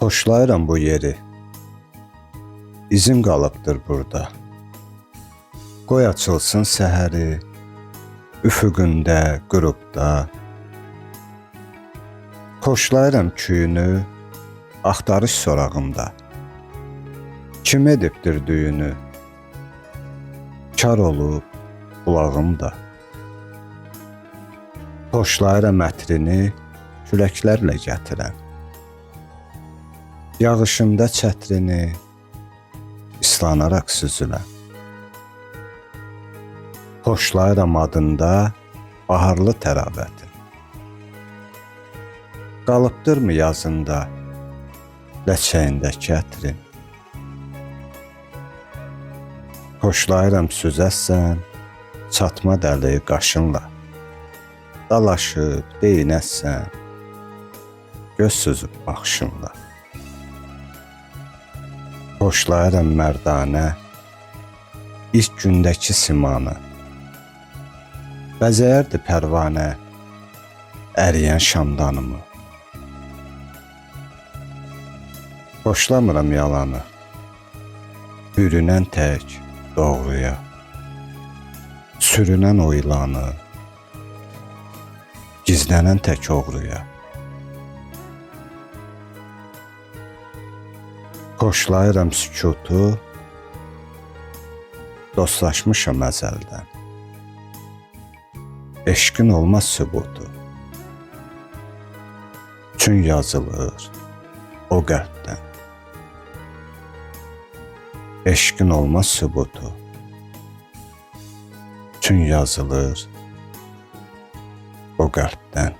Xoşlayıram bu yeri. İzin qalıbdır burada. Qoy açılsın səhəri, üfüqündə, qürubda. Xoşlayıram küyünü, axtarış sorağımda. Kim edibdir düyünü? Kar olub qulağımda. Xoşlayıram ətrini, küləklərlə gətirən. Yağışında çətrini, islanaraq süzülən. Xoşlayıram adında baharlı təravətin. Qalıbdırmı yazında ləçəyindəki ətrin? Xoşlayıram süzəsən çatma dəli qaşınla. Dalaşıb deyinəsən göz süzüb baxışınla. Xoşlayıram mərdanə ilk gündəki simanı. Bəzəyərdi pərvanə əriyən şamdanımı. Xoşlamıram yalanı, bürünən tək doğruya, sürünən o ilanı, gizlənən tək oğruya. Xoşlayıram sükutu, dostlaşmışam əzəldən. Eşqin olmaz sübutu, çün yazılır o qəlbdən. Eşqin olmaz sübutu, çün yazılır o qəlbdən.